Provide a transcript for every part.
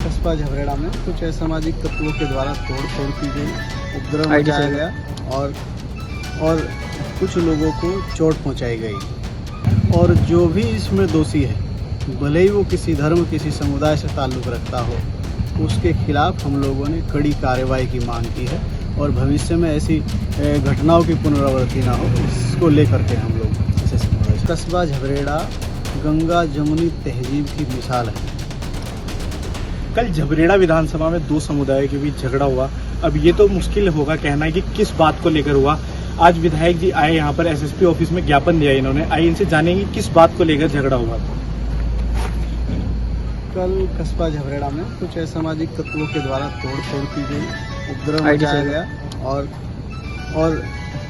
कस्बा झबरेड़ा में कुछ असामाजिक तत्वों के द्वारा तोड़ की गई, उपद्रव मचाया गया और कुछ लोगों को चोट पहुंचाई गई। और जो भी इसमें दोषी है, भले ही वो किसी धर्म किसी समुदाय से ताल्लुक़ रखता हो, उसके खिलाफ हम लोगों ने कड़ी कार्रवाई की मांग की है और भविष्य में ऐसी घटनाओं की पुनरावृत्ति ना हो, इसको लेकर के हम लोग इसे कस्बा झबरेड़ा गंगा जमुनी तहजीब की मिसाल है। कल झबरेड़ा विधानसभा में दो समुदायों के बीच झगड़ा हुआ। अब ये तो मुश्किल होगा कहना है कि किस बात को लेकर हुआ। आज विधायक जी आए यहाँ पर, एसएसपी ऑफिस में ज्ञापन दिया इन्होंने। आइए इनसे जानेंगे किस बात को लेकर झगड़ा हुआ। कल कस्बा झबरेड़ा में कुछ असामाजिक तत्वों के द्वारा तोड़ की गई, उपद्रव मचाया गया और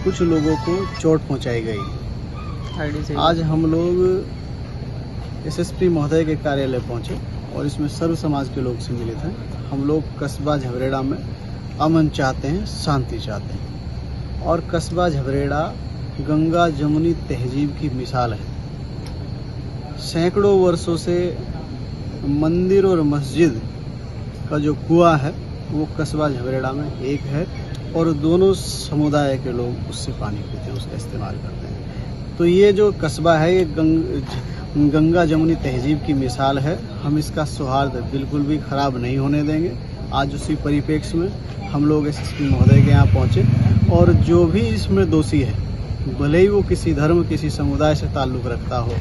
कुछ लोगों को चोट पहुंचाई गई। आज हम लोग एसएसपी महोदय के कार्यालय पहुंचे और इसमें सर्व समाज के लोग सम्मिलित हैं। हम लोग कस्बा झबरेड़ा में अमन चाहते हैं, शांति चाहते हैं और कस्बा झबरेड़ा गंगा जमुनी तहजीब की मिसाल है। सैकड़ों वर्षों से मंदिर और मस्जिद का जो कुआं है वो कस्बा झबरेड़ा में एक है और दोनों समुदाय के लोग उससे पानी पीते हैं, उसका इस्तेमाल करते हैं। तो ये जो कस्बा है ये गंगा जमुनी तहजीब की मिसाल है। हम इसका सौहार्द बिल्कुल भी खराब नहीं होने देंगे। आज उसी परिप्रेक्ष्य में हम लोग एसएसपी महोदय के यहाँ पहुँचे और जो भी इसमें दोषी है, भले ही वो किसी धर्म किसी समुदाय से ताल्लुक़ रखता हो,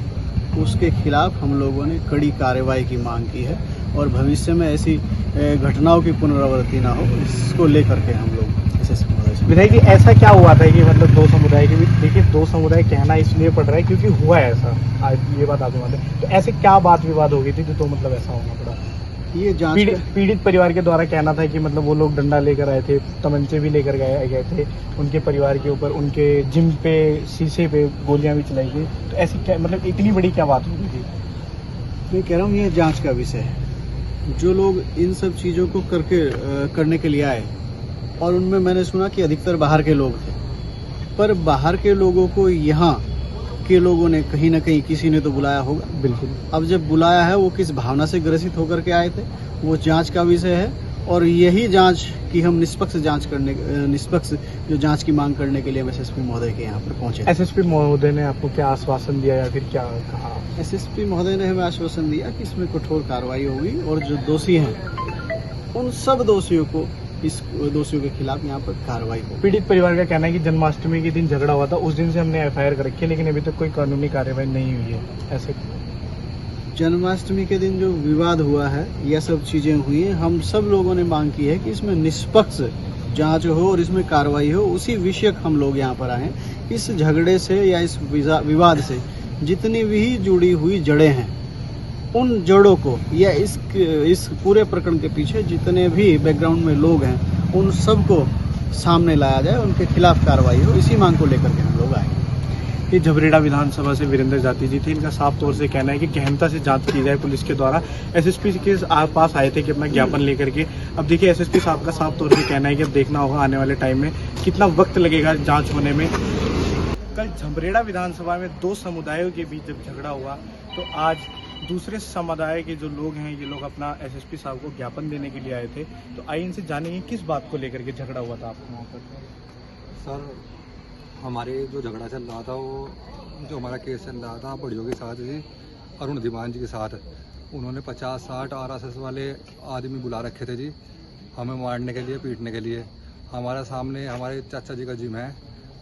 उसके खिलाफ हम लोगों ने कड़ी कार्रवाई की मांग की है और भविष्य में ऐसी घटनाओं की पुनरावृत्ति ना हो, इसको लेकर के हम लोग एसएसपी महोदय से। विधायक जी, ऐसा क्या हुआ था कि मतलब दो समुदाय के बीच, देखिए दो समुदाय कहना इसलिए पड़ रहा है क्योंकि हुआ है ऐसा, आज ये बात आपको मालूम है। तो ऐसे क्या बात विवाद हो गई थी तो मतलब ऐसा होना पड़ा? ये जांच पीड़ित परिवार के द्वारा कहना था कि मतलब वो लोग डंडा लेकर आए थे, तमंचे भी लेकर गए थे, उनके परिवार के ऊपर, उनके जिम पे, शीशे पे गोलियां भी चलाई गई। तो ऐसी क्या मतलब इतनी बड़ी क्या बात हो गई थी? मैं कह रहा हूँ ये जांच का विषय है। जो लोग इन सब चीज़ों को करने के लिए आए और उनमें मैंने सुना कि अधिकतर बाहर के लोग थे, पर बाहर के लोगों को यहाँ के लोगों ने कहीं ना कहीं किसी ने तो बुलाया होगा। बिल्कुल। अब जब बुलाया है वो किस भावना से ग्रसित होकर के आए थे, वो जांच का विषय है और यही जांच की हम निष्पक्ष जो जांच की मांग करने के लिए हम एसएसपी महोदय के यहाँ पर पहुंचे। एसएसपी महोदय ने आपको क्या आश्वासन दिया या फिर क्या कहा? एसएसपी महोदय ने हमें आश्वासन दिया कि इसमें कठोर कार्रवाई होगी और जो दोषी हैं उन सब दोषियों के खिलाफ यहाँ पर कार्रवाई होगी। पीड़ित परिवार का कहना है कि जन्माष्टमी के दिन झगड़ा हुआ था, उस दिन से हमने एफआईआर कर रखी है, लेकिन अभी तक कोई कानूनी कार्रवाई नहीं हुई है। ऐसे जन्माष्टमी के दिन जो विवाद हुआ है, यह सब चीजें हुई हैं, हम सब लोगों ने मांग की है कि इसमें निष्पक्ष जांच हो और इसमें कार्रवाई हो। उसी विषयक हम लोग यहाँ पर आए। इस झगड़े से या इस विवाद से जितनी भी जुड़ी हुई जड़ें हैं, उन जड़ों को या इस पूरे प्रकरण के पीछे जितने भी बैकग्राउंड में लोग हैं, उन सबको सामने लाया जाए, उनके खिलाफ कार्रवाई हो। इसी मांग को लेकर के हम लोग आए। ये झबरेड़ा विधानसभा से वीरेंद्र जाती जी थे। इनका साफ तौर से कहना है कि गहनता से जांच की जाए पुलिस के द्वारा। एसएसपी के पास आए थे कि अपना ज्ञापन लेकर के। अब देखिए एसएसपी साहब का साफ तौर से कहना है कि अब देखना होगा आने वाले टाइम में कितना वक्त लगेगा जांच होने में। कल झबरेड़ा विधानसभा में दो समुदायों के बीच जब झगड़ा हुआ तो आज दूसरे समुदाय के जो लोग हैं, ये लोग अपना एसएसपी साहब को ज्ञापन देने के लिए आए थे। तो आइए इनसे जानेंगे किस बात को लेकर के झगड़ा हुआ था आपको वहाँ पर। सर, हमारे जो झगड़ा चल रहा था, वो जो हमारा केस चल रहा था बड़ियों के साथ जी, अरुण धीमान जी के साथ, उन्होंने 50-60 आरएसएस वाले आदमी बुला रखे थे जी, हमें मारने के लिए, पीटने के लिए। हमारे सामने हमारे चाचा जी का जिम है,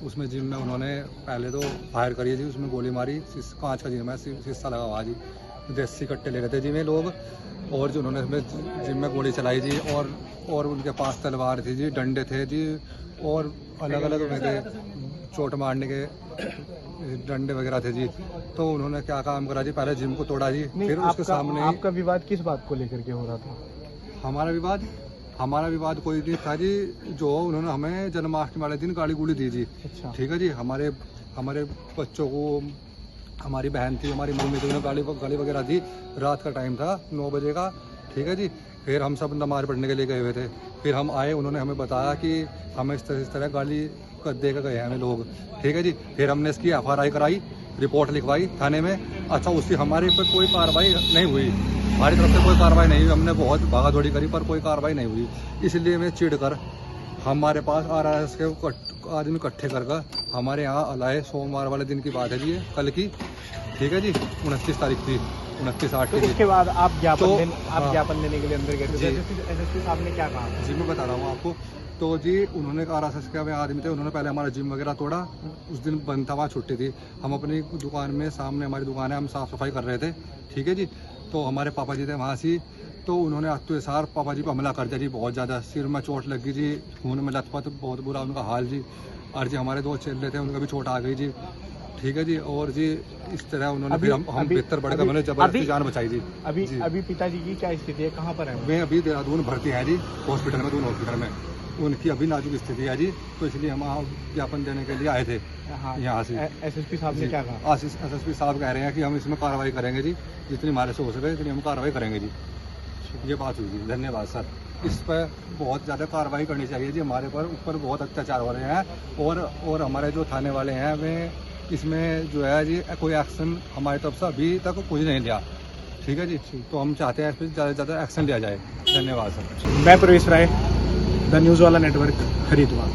उसमें जिम में उन्होंने पहले तो फायर करी जी, उसमें गोली मारी। कांच का जिम है, शीशा लगा हुआ जी, देसी कट्टे ले रहे थे जी में लोग, और जो उन्होंने जिम में गोली चलाई जी। और उनके पास तलवार थी जी, डंडे थे जी, और अलग अलग उन्हें चोट मारने के डंडे वगैरह थे जी। तो उन्होंने क्या काम करा जी, पहले जिम को तोड़ा जी, फिर उसके सामने। आपका विवाद किस बात को लेकर के हो रहा था? हमारा विवाद कोई नहीं था जी। जो उन्होंने हमें जन्माष्टमी वाले दिन गाली गुली दी जी। अच्छा। ठीक है जी। हमारे बच्चों को, हमारी बहन थी, हमारी मम्मी थी, उन्होंने गाली वगैरह दी। रात का टाइम था, 9 बजे का। ठीक है जी। फिर हम सब नमाज पढ़ने के लिए गए हुए थे। फिर हम आए, उन्होंने हमें बताया कि हमें इस तरह गाली दे कर गए हैं हमें लोग। ठीक है जी। फिर हमने इसकी एफआईआर कराई। रिपोर्ट लिखवाई थाने में। अच्छा, उसकी हमारे पर कोई कार्रवाई नहीं हुई, हमारी तरफ से कोई कार्रवाई नहीं हुई। हमने बहुत भागा दौड़ी करी पर कोई कार्रवाई नहीं हुई। इसलिए मैं चिढ़ कर हमारे पास RRS के आदमी इकट्ठे कर हमारे यहाँ लाए। सोमवार वाले दिन की बात है जी, ये कल की, ठीक है जी, 29 तारीख थी, 29/8 तो की। उसके बाद आप ज्ञापन तो, आप ज्ञापन देने के लिए अंदर गए थे, जी। एसएसपी साहब ने क्या कहा? जी मैं बता रहा हूँ आपको। तो जी उन्होंने RSS के आदमी थे, उन्होंने पहले हमारा जिम वगैरह तोड़ा। उस दिन बंद था, वहाँ छुट्टी थी। हम अपनी दुकान में, सामने हमारी दुकान है, हम साफ़ सफाई कर रहे थे, ठीक है जी। तो हमारे पापा जी थे वहाँ से, तो उन्होंने अत्याचार पापा जी पर हमला कर दिया जी, बहुत ज़्यादा। सिर में चोट लगी जी, खून में लथपथ, बहुत बुरा उनका हाल जी। और जी हमारे 2 चेले थे, उनका भी चोट आ गई जी, ठीक है जी। और जी इस तरह उन्होंने फिर हम बेहतर बढ़कर मैंने जबरदस्ती जान बचाई जी। अभी पिताजी की क्या स्थिति है, कहाँ पर है? वे अभी देहरादून भर्ती है जी, हॉस्पिटल में, दोनों हॉस्पिटल में। उनकी अभी नाजुक स्थिति है जी, तो इसलिए हम ज्ञापन देने के लिए आए थे यहाँ से। एसएसपी साहब ने क्या कहा? SSP साहब कह रहे हैं कि हम इसमें कार्रवाई करेंगे जी, जितनी हमारे से हो सके इतनी हम कार्रवाई करेंगे जी। ये बात हुई जी, धन्यवाद सर। इस पर बहुत ज़्यादा कार्रवाई करनी चाहिए जी, हमारे ऊपर बहुत अत्याचार हो रहे हैं। और हमारे जो थाने वाले हैं वे इसमें जो है जी कोई एक्शन हमारी तरफ से अभी तक कुछ नहीं लिया, ठीक है जी। तो हम चाहते हैं इस पर ज़्यादा से ज़्यादा एक्शन लिया जाए। धन्यवाद सर। मैं प्रवेश राय, द न्यूज़ वाला नेटवर्क, हरिद्वार।